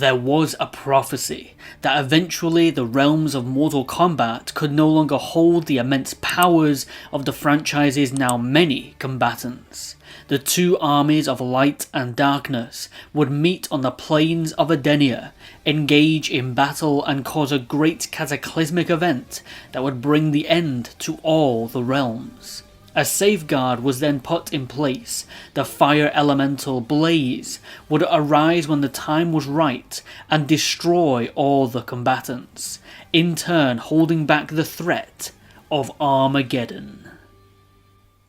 There was a prophecy that eventually the realms of Mortal Kombat could no longer hold the immense powers of the franchise's now many combatants. The two armies of light and darkness would meet on the plains of Edenia, engage in battle and cause a great cataclysmic event that would bring the end to all the realms. A safeguard was then put in place. The fire elemental Blaze would arise when the time was right and destroy all the combatants, in turn holding back the threat of Armageddon.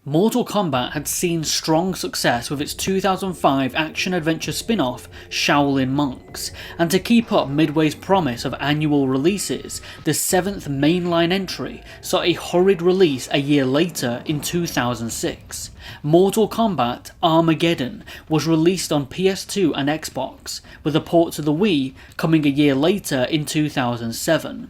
Mortal Kombat had seen strong success with its 2005 action-adventure spin-off Shaolin Monks, and to keep up Midway's promise of annual releases, the 7th mainline entry saw a hurried release a year later in 2006. Mortal Kombat Armageddon was released on PS2 and Xbox, with a port to the Wii coming a year later in 2007.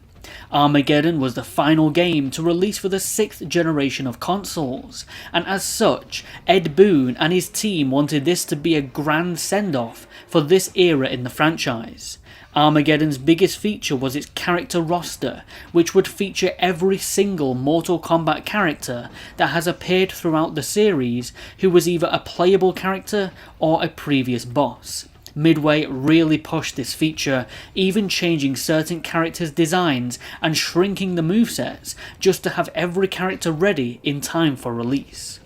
Armageddon was the final game to release for the 6th generation of consoles, and as such, Ed Boon and his team wanted this to be a grand send-off for this era in the franchise. Armageddon's biggest feature was its character roster, which would feature every single Mortal Kombat character that has appeared throughout the series who was either a playable character or a previous boss. Midway really pushed this feature, even changing certain characters' designs and shrinking the movesets just to have every character ready in time for release.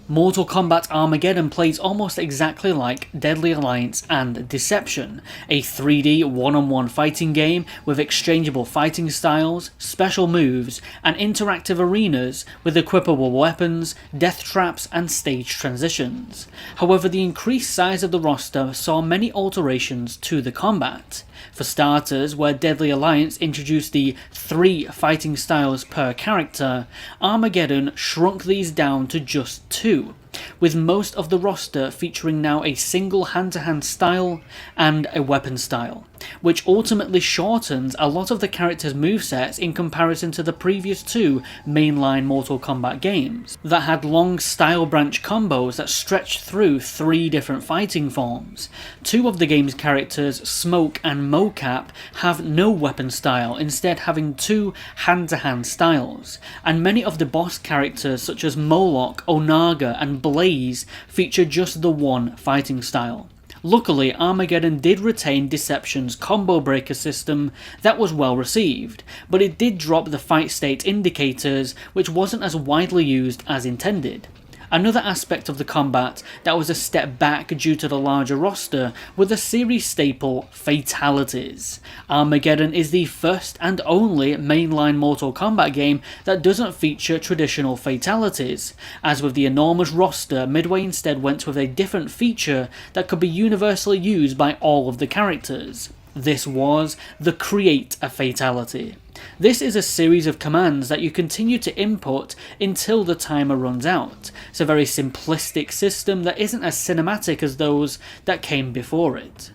Mortal Kombat Armageddon plays almost exactly like Deadly Alliance and Deception, a 3D one-on-one fighting game with exchangeable fighting styles, special moves, and interactive arenas with equipable weapons, death traps, and stage transitions. However, the increased size of the roster saw many alterations to the combat. For starters, where Deadly Alliance introduced the 3 fighting styles per character, Armageddon shrunk these down to just 2, with most of the roster featuring now a single hand-to-hand style and a weapon style, which ultimately shortens a lot of the characters' movesets in comparison to the previous 2 mainline Mortal Kombat games, that had long style branch combos that stretched through 3 different fighting forms. 2 of the game's characters, Smoke and Mocap, have no weapon style, instead having 2 hand-to-hand styles, and many of the boss characters such as Moloch, Onaga and Blaze feature just the one fighting style. Luckily, Armageddon did retain Deception's combo breaker system that was well received, but it did drop the fight state indicators, which wasn't as widely used as intended. Another aspect of the combat that was a step back due to the larger roster were the series staple fatalities. Armageddon is the first and only mainline Mortal Kombat game that doesn't feature traditional fatalities. As with the enormous roster, Midway instead went with a different feature that could be universally used by all of the characters. This was the Create a Fatality. This is a series of commands that you continue to input until the timer runs out. It's a very simplistic system that isn't as cinematic as those that came before it.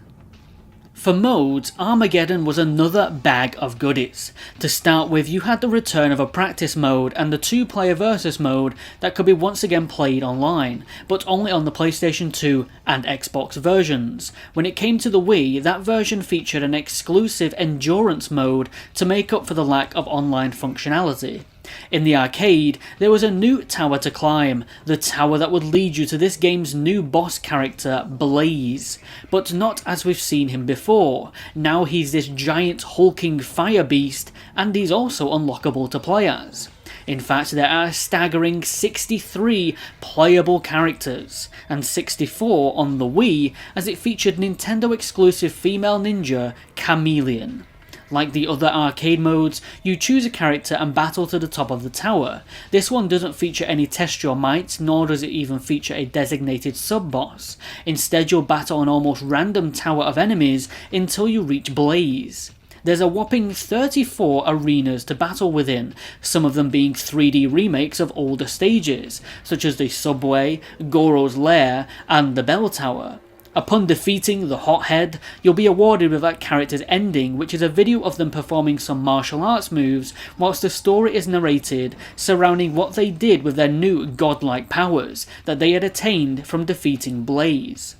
For modes, Armageddon was another bag of goodies. To start with, you had the return of a practice mode and the 2-player versus mode that could be once again played online, but only on the PlayStation 2 and Xbox versions. When it came to the Wii, that version featured an exclusive endurance mode to make up for the lack of online functionality. In the arcade, there was a new tower to climb, the tower that would lead you to this game's new boss character, Blaze. But not as we've seen him before. Now he's this giant hulking fire beast, and he's also unlockable to play as. In fact, there are a staggering 63 playable characters, and 64 on the Wii, as it featured Nintendo-exclusive female ninja, Chameleon. Like the other arcade modes, you choose a character and battle to the top of the tower. This one doesn't feature any test your might, nor does it even feature a designated sub-boss. Instead, you'll battle an almost random tower of enemies until you reach Blaze. There's a whopping 34 arenas to battle within, some of them being 3D remakes of older stages, such as the Subway, Goro's Lair, and the Bell Tower. Upon defeating the Hothead, you'll be awarded with that character's ending, which is a video of them performing some martial arts moves whilst the story is narrated surrounding what they did with their new godlike powers that they had attained from defeating Blaze.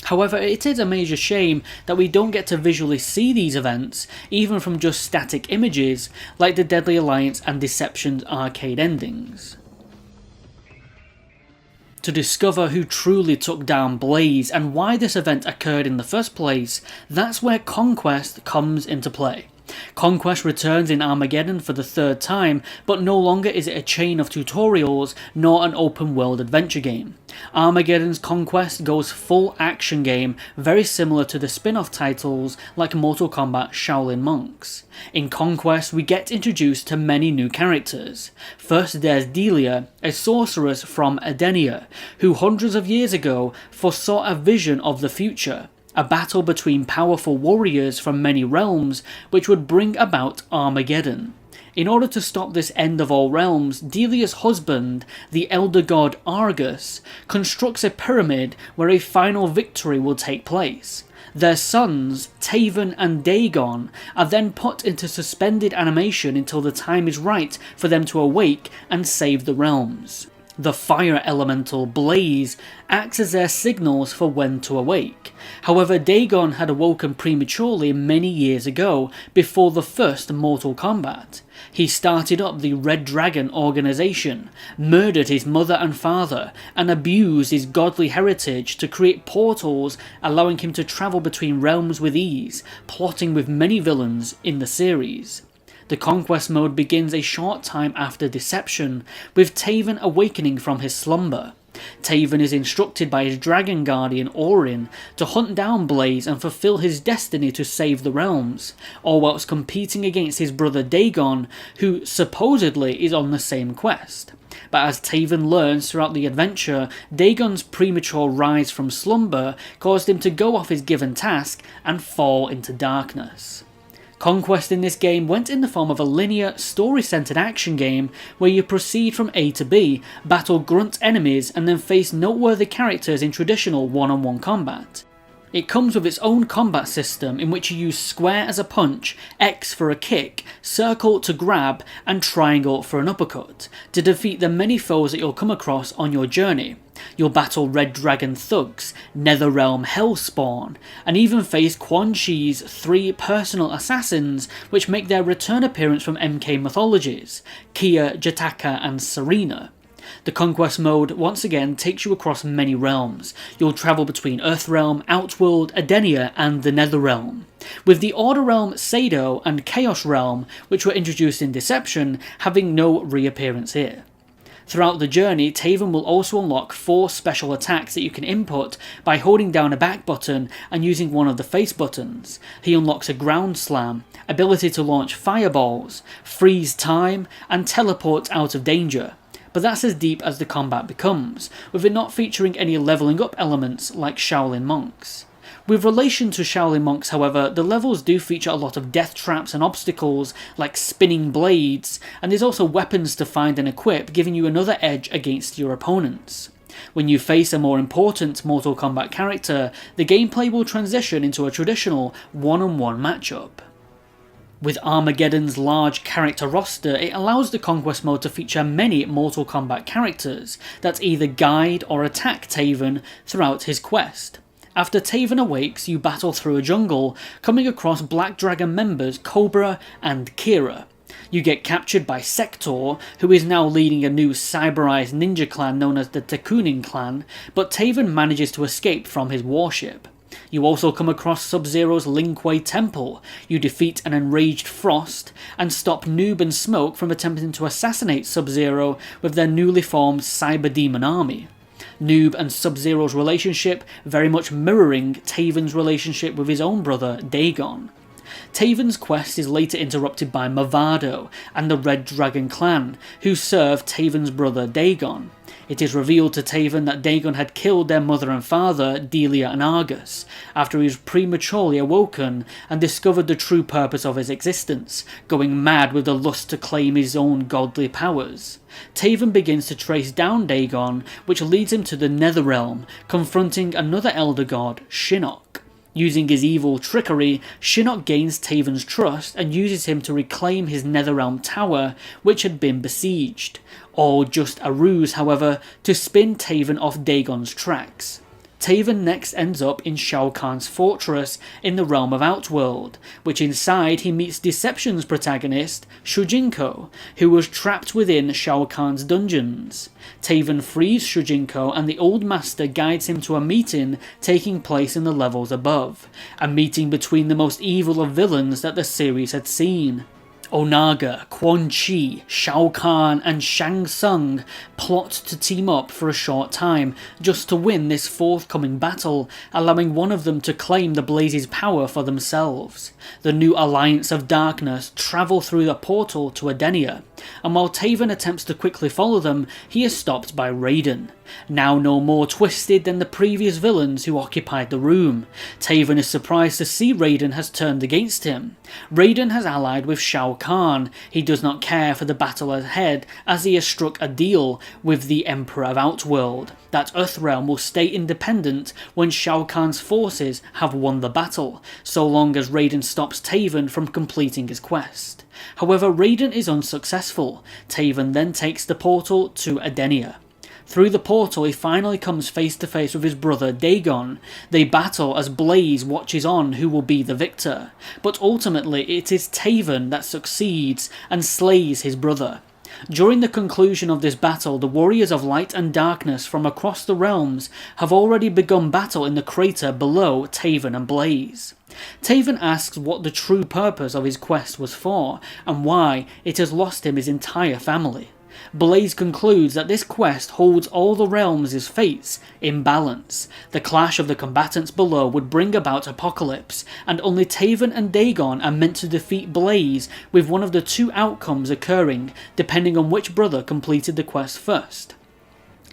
However, it is a major shame that we don't get to visually see these events, even from just static images, like the Deadly Alliance and Deception's arcade endings. To discover who truly took down Blaze and why this event occurred in the first place, that's where Conquest comes into play. Conquest returns in Armageddon for the third time, but no longer is it a chain of tutorials nor an open world adventure game. Armageddon's Conquest goes full action game, very similar to the spin-off titles like Mortal Kombat Shaolin Monks. In Conquest we get introduced to many new characters. First there's Delia, a sorceress from Edenia, who hundreds of years ago foresaw a vision of the future. A battle between powerful warriors from many realms which would bring about Armageddon. In order to stop this end of all realms, Delia's husband, the elder god Argus, constructs a pyramid where a final victory will take place. Their sons, Taven and Daegon, are then put into suspended animation until the time is right for them to awake and save the realms. The fire elemental Blaze acts as their signals for when to awake. However, Daegon had awoken prematurely many years ago, before the first Mortal Kombat. He started up the Red Dragon organization, murdered his mother and father, and abused his godly heritage to create portals allowing him to travel between realms with ease, plotting with many villains in the series. The Conquest mode begins a short time after Deception, with Taven awakening from his slumber. Taven is instructed by his dragon guardian Orin to hunt down Blaze and fulfill his destiny to save the realms, all whilst competing against his brother Daegon, who supposedly is on the same quest. But as Taven learns throughout the adventure, Daegon's premature rise from slumber caused him to go off his given task and fall into darkness. Conquest in this game went in the form of a linear, story-centred action game where you proceed from A to B, battle grunt enemies and then face noteworthy characters in traditional one-on-one combat. It comes with its own combat system in which you use square as a punch, X for a kick, circle to grab and triangle for an uppercut, to defeat the many foes that you'll come across on your journey. You'll battle Red Dragon thugs, Netherrealm Hellspawn, and even face Quan Chi's 3 personal assassins which make their return appearance from MK mythologies, Kia, Jataka and Serena. The Conquest mode once again takes you across many realms. You'll travel between Earthrealm, Outworld, Edenia and the Netherrealm, with the Order Realm, Sado and Chaos Realm, which were introduced in Deception, having no reappearance here. Throughout the journey, Taven will also unlock 4 special attacks that you can input by holding down a back button and using one of the face buttons. He unlocks a ground slam, ability to launch fireballs, freeze time and teleport out of danger. But that's as deep as the combat becomes, with it not featuring any levelling up elements like Shaolin Monks. With relation to Shaolin Monks, however, the levels do feature a lot of death traps and obstacles like spinning blades, and there's also weapons to find and equip, giving you another edge against your opponents. When you face a more important Mortal Kombat character, the gameplay will transition into a traditional one-on-one matchup. With Armageddon's large character roster, it allows the Conquest mode to feature many Mortal Kombat characters that either guide or attack Taven throughout his quest. After Taven awakes, you battle through a jungle, coming across Black Dragon members Cobra and Kira. You get captured by Sector, who is now leading a new cyberized ninja clan known as the Takunin clan, but Taven manages to escape from his warship. You also come across Sub-Zero's Lin Kuei Temple, you defeat an enraged Frost, and stop Noob and Smoke from attempting to assassinate Sub-Zero with their newly formed Cyber Demon army. Noob and Sub-Zero's relationship very much mirroring Taven's relationship with his own brother Daegon. Taven's quest is later interrupted by Mavado and the Red Dragon clan, who serve Taven's brother Daegon. It is revealed to Taven that Daegon had killed their mother and father, Delia and Argus, after he was prematurely awoken and discovered the true purpose of his existence, going mad with the lust to claim his own godly powers. Taven begins to trace down Daegon, which leads him to the Netherrealm, confronting another elder god, Shinnok. Using his evil trickery, Shinnok gains Taven's trust and uses him to reclaim his Netherrealm tower, which had been besieged. All just a ruse, however, to spin Taven off Daegon's tracks. Taven next ends up in Shao Kahn's fortress in the realm of Outworld, which inside he meets Deception's protagonist, Shujinko, who was trapped within Shao Kahn's dungeons. Taven frees Shujinko and the Old Master guides him to a meeting taking place in the levels above, a meeting between the most evil of villains that the series had seen. Onaga, Quan Chi, Shao Kahn and Shang Tsung plot to team up for a short time just to win this forthcoming battle, allowing one of them to claim the Blaze's power for themselves. The new Alliance of Darkness travel through the portal to Edenia, and while Taven attempts to quickly follow them, he is stopped by Raiden. Now no more twisted than the previous villains who occupied the room, Taven is surprised to see Raiden has turned against him. Raiden has allied with Shao Kahn. He does not care for the battle ahead, as he has struck a deal with the Emperor of Outworld that Earthrealm will stay independent when Shao Kahn's forces have won the battle, so long as Raiden stops Taven from completing his quest. However, Raiden is unsuccessful. Taven then takes the portal to Edenia. Through the portal he finally comes face to face with his brother Daegon. They battle as Blaze watches on who will be the victor, but ultimately it is Taven that succeeds and slays his brother. During the conclusion of this battle, the warriors of light and darkness from across the realms have already begun battle in the crater below Taven and Blaze. Taven asks what the true purpose of his quest was for, and why it has lost him his entire family. Blaze concludes that this quest holds all the realms' fates in balance. The clash of the combatants below would bring about apocalypse, and only Taven and Daegon are meant to defeat Blaze, with one of the two outcomes occurring depending on which brother completed the quest first.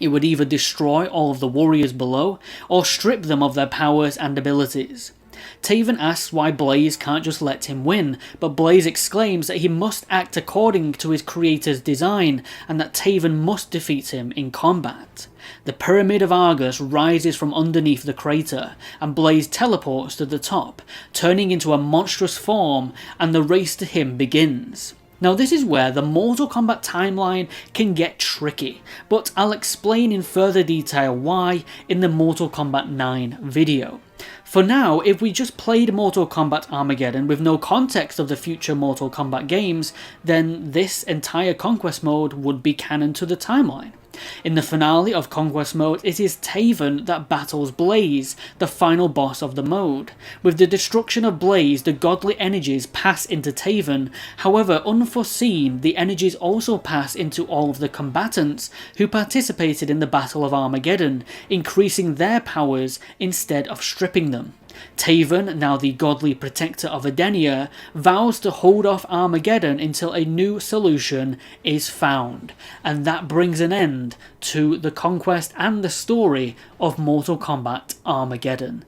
It would either destroy all of the warriors below, or strip them of their powers and abilities. Taven asks why Blaze can't just let him win, but Blaze exclaims that he must act according to his creator's design, and that Taven must defeat him in combat. The Pyramid of Argus rises from underneath the crater, and Blaze teleports to the top, turning into a monstrous form, and the race to him begins. Now this is where the Mortal Kombat timeline can get tricky, but I'll explain in further detail why in the Mortal Kombat 9 video. For now, if we just played Mortal Kombat Armageddon with no context of the future Mortal Kombat games, then this entire Conquest mode would be canon to the timeline. In the finale of Conquest mode, it is Taven that battles Blaze, the final boss of the mode. With the destruction of Blaze, the godly energies pass into Taven. However, unforeseen, the energies also pass into all of the combatants who participated in the Battle of Armageddon, increasing their powers instead of stripping them. Taven, now the godly protector of Edenia, vows to hold off Armageddon until a new solution is found, and that brings an end to the conquest and the story of Mortal Kombat Armageddon.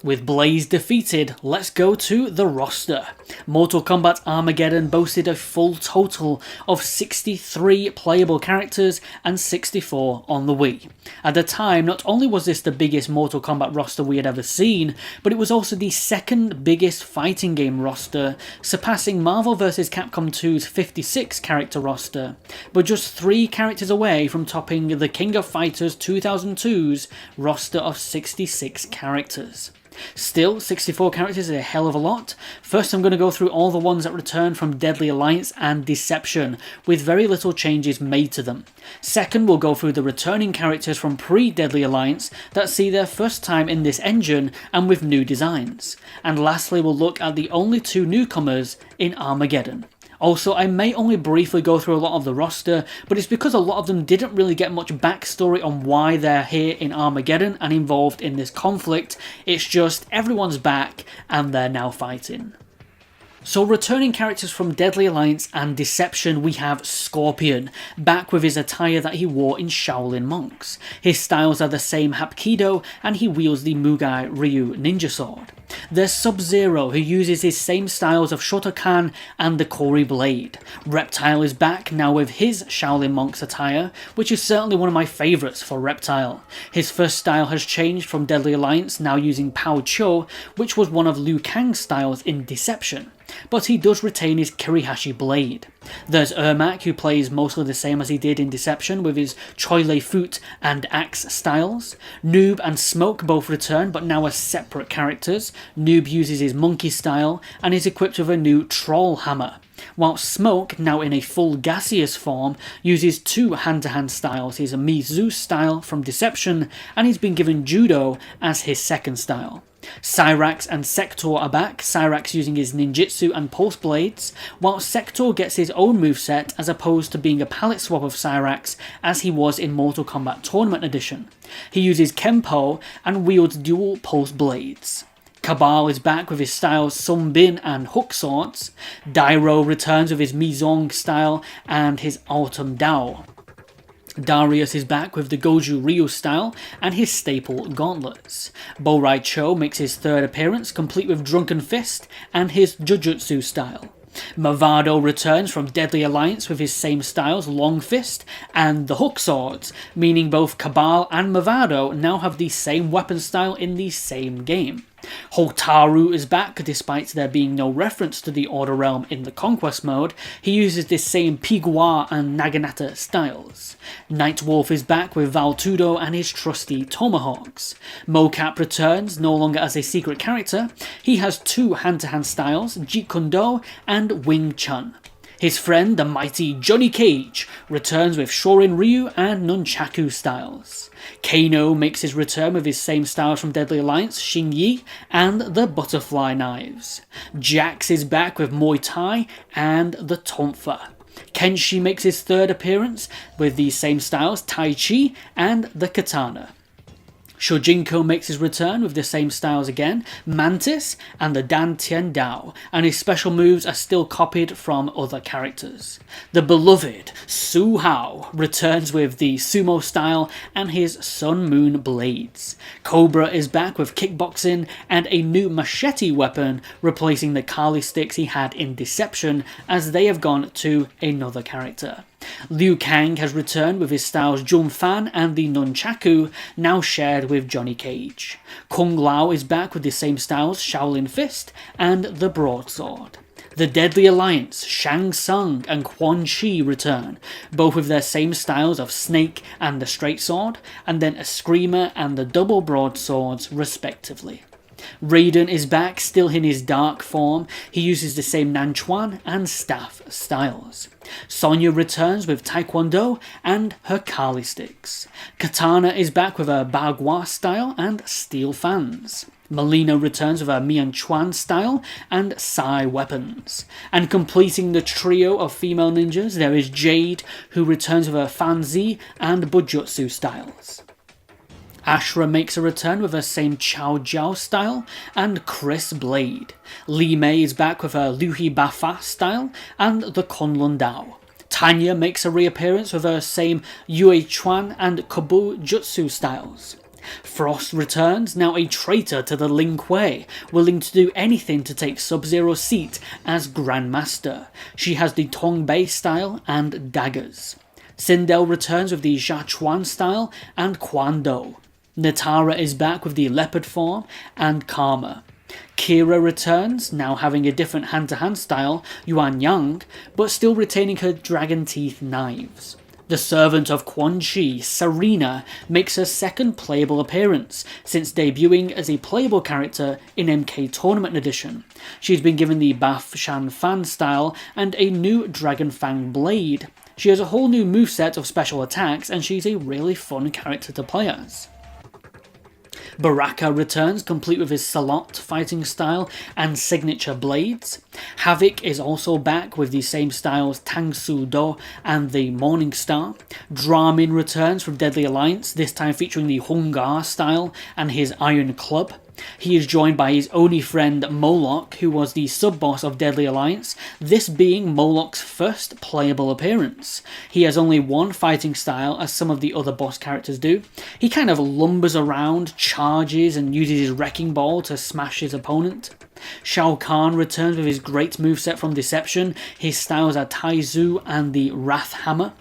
With Blaze defeated, let's go to the roster. Mortal Kombat Armageddon boasted a full total of 63 playable characters and 64 on the Wii. At the time, not only was this the biggest Mortal Kombat roster we had ever seen, but it was also the second biggest fighting game roster, surpassing Marvel vs. Capcom 2's 56 character roster, but just 3 characters away from topping the King of Fighters 2002's roster of 66 characters. Still, 64 characters is a hell of a lot. First I'm going to go through all the ones that return from Deadly Alliance and Deception, with very little changes made to them. Second, we'll go through the returning characters from pre-Deadly Alliance that see their first time in this engine and with new designs. And lastly, we'll look at the only 2 newcomers in Armageddon. Also, I may only briefly go through a lot of the roster, but it's because a lot of them didn't really get much backstory on why they're here in Armageddon and involved in this conflict. It's just everyone's back and they're now fighting. So returning characters from Deadly Alliance and Deception, we have Scorpion, back with his attire that he wore in Shaolin Monks. His styles are the same Hapkido, and he wields the Mugai Ryu ninja sword. There's Sub-Zero, who uses his same styles of Shotokan and the Kori blade. Reptile is back, now with his Shaolin Monk's attire, which is certainly one of my favourites for Reptile. His first style has changed from Deadly Alliance, now using Pao Cho, which was one of Liu Kang's styles in Deception, but he does retain his Kirihashi blade. There's Ermac, who plays mostly the same as he did in Deception with his Choi Lei Foot and Axe styles. Noob and Smoke both return, but now as separate characters. Noob uses his monkey style and is equipped with a new Troll Hammer, while Smoke, now in a full gaseous form, uses two hand-to-hand styles, his Mizu style from Deception, and he's been given Judo as his second style. Cyrax and Sector are back, Cyrax using his ninjutsu and pulse blades, while Sector gets his own moveset as opposed to being a palette swap of Cyrax as he was in Mortal Kombat Tournament Edition. He uses Kenpo and wields dual pulse blades. Cabal is back with his styles Sunbin and Hook Swords. Dairo returns with his Mizong style and his Autumn Dao. Darius is back with the Goju Ryu style and his staple gauntlets. Borai Cho makes his third appearance, complete with Drunken Fist and his Jujutsu style. Mavado returns from Deadly Alliance with his same styles, Long Fist and the Hook Swords, meaning both Cabal and Mavado now have the same weapon style in the same game. Hotaru is back, despite there being no reference to the Order Realm in the Conquest mode. He uses this same Pigua and Naginata styles. Nightwolf is back with Valtudo and his trusty Tomahawks. Mocap returns, no longer as a secret character. He has two hand-to-hand styles, Jeet Kune Do and Wing Chun. His friend, the mighty Johnny Cage, returns with Shorin Ryu and Nunchaku styles. Kano makes his return with his same styles from Deadly Alliance, Xing Yi, and the Butterfly Knives. Jax is back with Muay Thai and the Tonfa. Kenshi makes his third appearance with these same styles, Tai Chi and the Katana. Shojinko makes his return with the same styles again, Mantis and the Dan Tien Dao, and his special moves are still copied from other characters. The beloved Su Hao returns with the Sumo style and his Sun Moon blades. Cobra is back with kickboxing and a new machete weapon, replacing the Kali sticks he had in Deception, as they have gone to another character. Liu Kang has returned with his styles Jun Fan and the Nunchaku, now shared with Johnny Cage. Kung Lao is back with the same styles Shaolin Fist and the Broadsword. The Deadly Alliance, Shang Tsung and Quan Chi return, both with their same styles of Snake and the Straight Sword, and then a Screamer and the Double Broadswords respectively. Raiden is back, still in his dark form. He uses the same Nanchuan and Staff styles. Sonya returns with Taekwondo and her Kali sticks. Katana is back with her Bagua style and steel fans. Melina returns with her Mian Chuan style and Sai weapons. And completing the trio of female ninjas, there is Jade, who returns with her Fanzi and Bujutsu styles. Ashra makes a return with her same Chao Jiao style and Chris blade. Li Mei is back with her Luhi Bafa style and the Kunlun Dao. Tanya makes a reappearance with her same Yue Chuan and Kobu Jutsu styles. Frost returns, now a traitor to the Lin Kuei, willing to do anything to take Sub-Zero's seat as Grandmaster. She has the Tong Bei style and daggers. Sindel returns with the Jia Chuan style and Quan Do. Natara is back with the leopard form and Karma. Kira returns, now having a different hand-to-hand style, Yuan Yang, but still retaining her dragon teeth knives. The servant of Quan Chi, Serena, makes her second playable appearance, since debuting as a playable character in MK Tournament Edition. She's been given the Baf Shan Fan style and a new Dragon Fang blade. She has a whole new moveset of special attacks, and she's a really fun character to play as. Baraka returns, complete with his Salot fighting style and signature blades. Havoc is also back with the same styles Tang Su Do and the Morning Star. Dramin returns from Deadly Alliance, this time featuring the Hungar style and his Iron Club. He is joined by his only friend Moloch, who was the sub-boss of Deadly Alliance, this being Moloch's first playable appearance. He has only one fighting style, as some of the other boss characters do. He kind of lumbers around, charges, and uses his wrecking ball to smash his opponent. Shao Kahn returns with his great moveset from Deception. His styles are Taizu and the Wrath Hammer.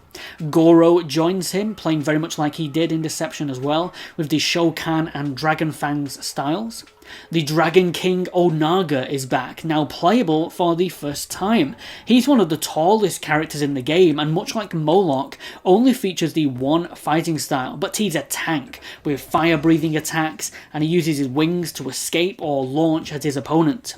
Goro joins him, playing very much like he did in Deception as well, with the Shokan and Dragon Fangs styles. The Dragon King Onaga is back, now playable for the first time. He's one of the tallest characters in the game, and much like Moloch, only features the one fighting style, but he's a tank, with fire-breathing attacks, and he uses his wings to escape or launch at his opponent.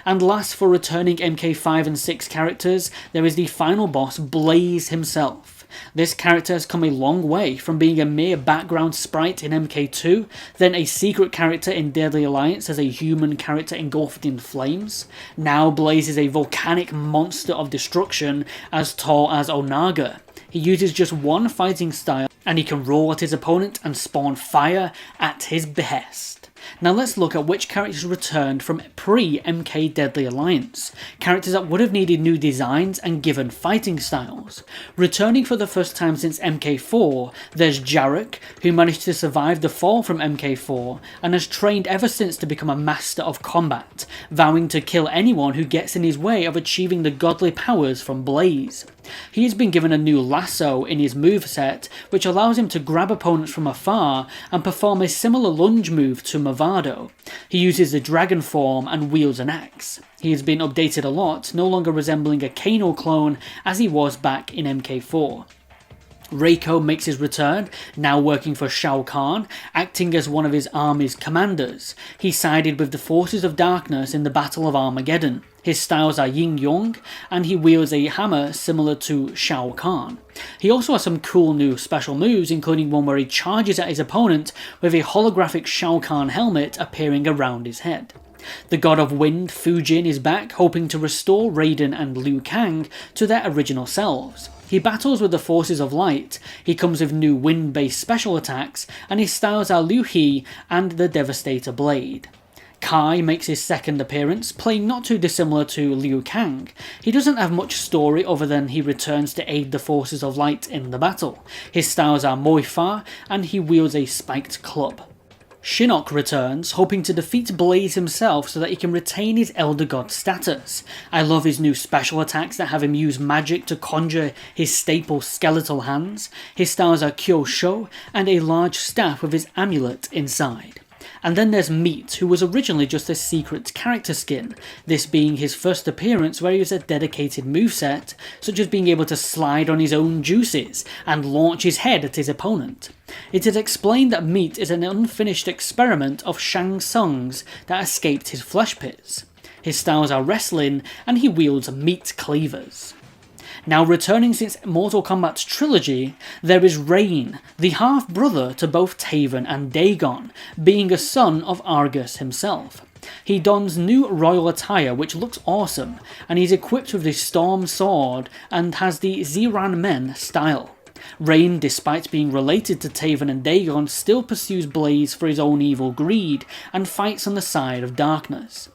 And last, for returning MK5 and 6 characters, there is the final boss, Blaze himself. This character has come a long way from being a mere background sprite in MK2, then a secret character in Deadly Alliance as a human character engulfed in flames. Now Blaze is a volcanic monster of destruction as tall as Onaga. He uses just one fighting style, and he can roll at his opponent and spawn fire at his behest. Now let's look at which characters returned from pre-MK Deadly Alliance, characters that would have needed new designs and given fighting styles. Returning for the first time since MK4, there's Jarek, who managed to survive the fall from MK4 and has trained ever since to become a master of combat, vowing to kill anyone who gets in his way of achieving the godly powers from Blaze. He has been given a new lasso in his moveset, which allows him to grab opponents from afar and perform a similar lunge move to Movado. He uses the dragon form and wields an axe. He has been updated a lot, no longer resembling a Kano clone as he was back in MK4. Reiko makes his return, now working for Shao Kahn, acting as one of his army's commanders. He sided with the forces of darkness in the Battle of Armageddon. His styles are Yin Yang, and he wields a hammer similar to Shao Kahn. He also has some cool new special moves, including one where he charges at his opponent with a holographic Shao Kahn helmet appearing around his head. The god of wind, Fujin, is back, hoping to restore Raiden and Liu Kang to their original selves. He battles with the forces of light, he comes with new wind-based special attacks, and his styles are Liu He and the Devastator Blade. Kai makes his second appearance, playing not too dissimilar to Liu Kang. He doesn't have much story other than he returns to aid the forces of light in the battle. His styles are Moifa, and he wields a spiked club. Shinnok returns, hoping to defeat Blaze himself so that he can retain his Elder God status. I love his new special attacks that have him use magic to conjure his staple skeletal hands. His styles are Kyosho, and a large staff with his amulet inside. And then there's Meat, who was originally just a secret character skin, this being his first appearance where he has a dedicated moveset, such as being able to slide on his own juices and launch his head at his opponent. It is explained that Meat is an unfinished experiment of Shang Tsung's that escaped his flesh pits. His styles are wrestling, and he wields meat cleavers. Now returning since Mortal Kombat Trilogy, there is Rain, the half-brother to both Taven and Daegon, being a son of Argus himself. He dons new royal attire which looks awesome, and he's equipped with the Storm Sword and has the Ziran Men style. Rain, despite being related to Taven and Daegon, still pursues Blaze for his own evil greed and fights on the side of darkness.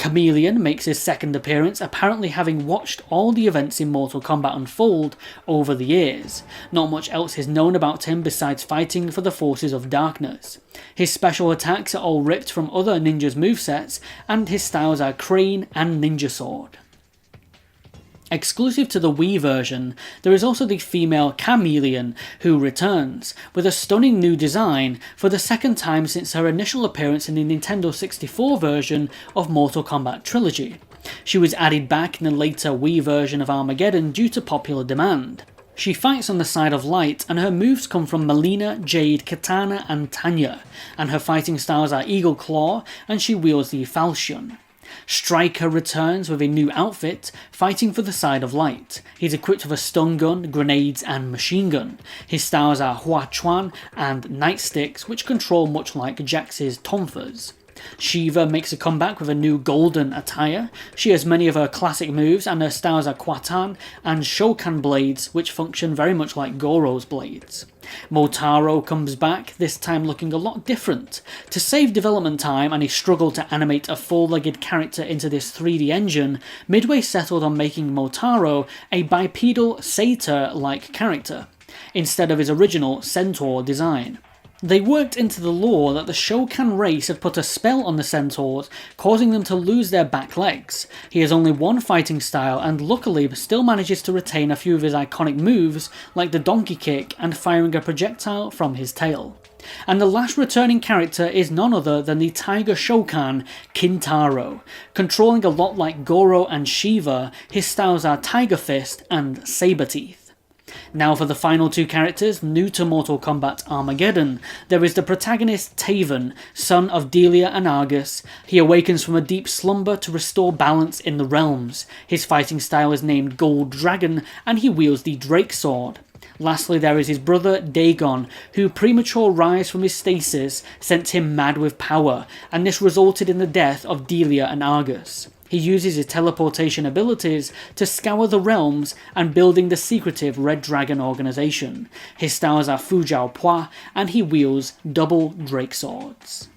Chameleon makes his second appearance, apparently having watched all the events in Mortal Kombat unfold over the years. Not much else is known about him besides fighting for the forces of darkness. His special attacks are all ripped from other ninjas' movesets, and his styles are Crane and Ninja Sword. Exclusive to the Wii version, there is also the female Chameleon, who returns, with a stunning new design for the second time since her initial appearance in the Nintendo 64 version of Mortal Kombat Trilogy. She was added back in the later Wii version of Armageddon due to popular demand. She fights on the side of light, and her moves come from Melina, Jade, Katana and Tanya, and her fighting styles are Eagle Claw, and she wields the Falchion. Striker returns with a new outfit, fighting for the side of light. He's equipped with a stun gun, grenades and machine gun. His styles are Hua Chuan and Nightsticks, which control much like Jax's Tonfas. Shiva makes a comeback with a new golden attire. She has many of her classic moves, and her styles are Kwatan and Shokan blades, which function very much like Goro's blades. Motaro comes back, this time looking a lot different. To save development time and a struggle to animate a four-legged character into this 3D engine, Midway settled on making Motaro a bipedal satyr-like character, instead of his original centaur design. They worked into the lore that the Shokan race had put a spell on the centaurs, causing them to lose their back legs. He has only one fighting style and luckily still manages to retain a few of his iconic moves, like the donkey kick and firing a projectile from his tail. And the last returning character is none other than the Tiger Shokan, Kintaro. Controlling a lot like Goro and Shiva, his styles are Tiger Fist and Saber Teeth. Now for the final two characters, new to Mortal Kombat Armageddon, there is the protagonist Taven, son of Delia and Argus. He awakens from a deep slumber to restore balance in the realms. His fighting style is named Gold Dragon, and he wields the Drake Sword. Lastly, there is his brother Daegon, who premature rise from his stasis sent him mad with power, and this resulted in the death of Delia and Argus. He uses his teleportation abilities to scour the realms and building the secretive Red Dragon organization. His styles are Fujao Poi, and he wields double Drake Swords.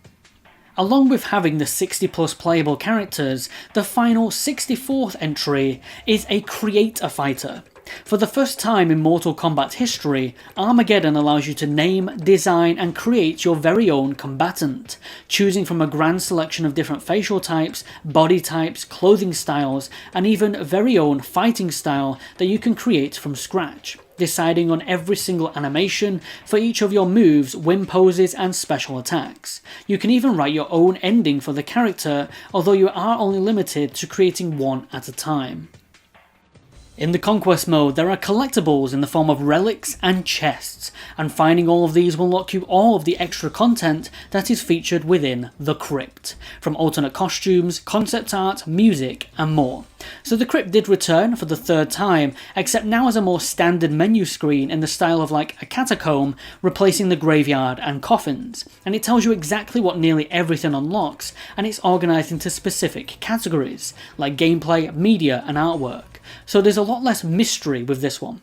Along with having the 60 plus playable characters, the final 64th entry is a Create a Fighter. For the first time in Mortal Kombat history, Armageddon allows you to name, design and create your very own combatant, choosing from a grand selection of different facial types, body types, clothing styles, and even very own fighting style that you can create from scratch, deciding on every single animation for each of your moves, win poses and special attacks. You can even write your own ending for the character, although you are only limited to creating one at a time. In the Conquest mode, there are collectibles in the form of relics and chests, and finding all of these will unlock you all of the extra content that is featured within the Crypt, from alternate costumes, concept art, music, and more. So the Crypt did return for the third time, except now as a more standard menu screen in the style of like a catacomb, replacing the graveyard and coffins, and it tells you exactly what nearly everything unlocks, and it's organised into specific categories, like gameplay, media, and artwork. So there's a lot less mystery with this one.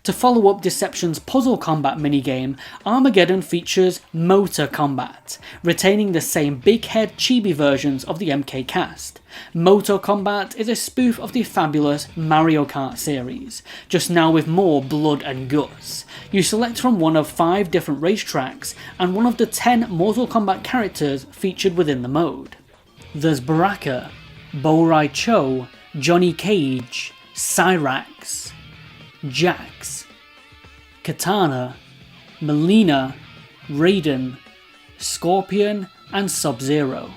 To follow up Deception's puzzle combat minigame, Armageddon features motor combat, retaining the same big head chibi versions of the MK cast. Motor Combat is a spoof of the fabulous Mario Kart series, just now with more blood and guts. You select from one of 5 different racetracks and one of the 10 Mortal Kombat characters featured within the mode. There's Baraka, Bo-Rai Cho, Johnny Cage, Cyrax, Jax, Katana, Melina, Raiden, Scorpion, and Sub-Zero.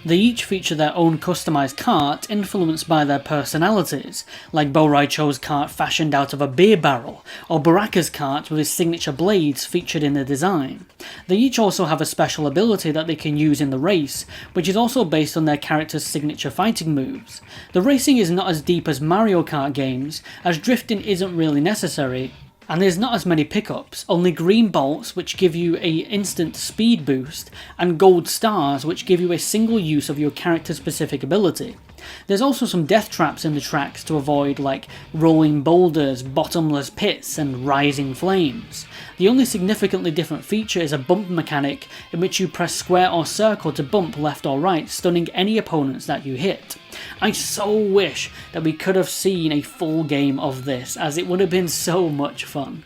They each feature their own customised cart influenced by their personalities, like Bo-Rai Cho's cart fashioned out of a beer barrel, or Baraka's cart with his signature blades featured in the design. They each also have a special ability that they can use in the race, which is also based on their character's signature fighting moves. The racing is not as deep as Mario Kart games, as drifting isn't really necessary, and there's not as many pickups, only green bolts which give you a instant speed boost, and gold stars which give you a single use of your character's specific ability. There's also some death traps in the tracks to avoid, like rolling boulders, bottomless pits and rising flames. The only significantly different feature is a bump mechanic in which you press square or circle to bump left or right, stunning any opponents that you hit. I so wish that we could have seen a full game of this, as it would have been so much fun.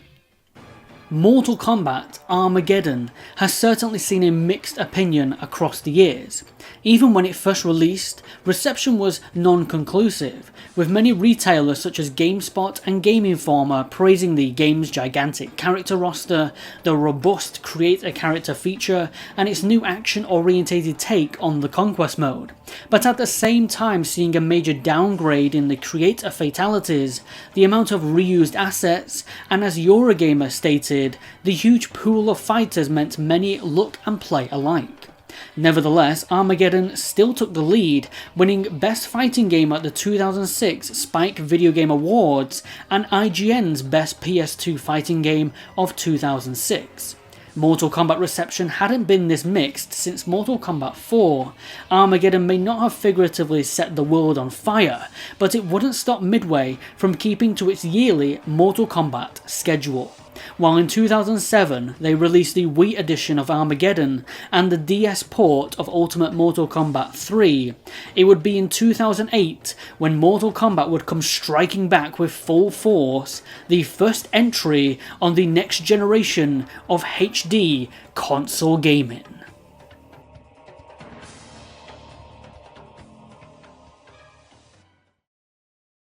Mortal Kombat Armageddon has certainly seen a mixed opinion across the years. Even when it first released, reception was non-conclusive, with many retailers such as GameSpot and Game Informer praising the game's gigantic character roster, the robust Create a Character feature, and its new action-orientated take on the Conquest mode, but at the same time seeing a major downgrade in the Create a fatalities, the amount of reused assets, and as Eurogamer stated, the huge pool of fighters meant many look and play alike. Nevertheless, Armageddon still took the lead, winning Best Fighting Game at the 2006 Spike Video Game Awards and IGN's Best PS2 Fighting Game of 2006. Mortal Kombat reception hadn't been this mixed since Mortal Kombat 4. Armageddon may not have figuratively set the world on fire, but it wouldn't stop Midway from keeping to its yearly Mortal Kombat schedule. While in 2007 they released the Wii edition of Armageddon and the DS port of Ultimate Mortal Kombat 3, it would be in 2008 when Mortal Kombat would come striking back with full force, the first entry on the next generation of HD console gaming.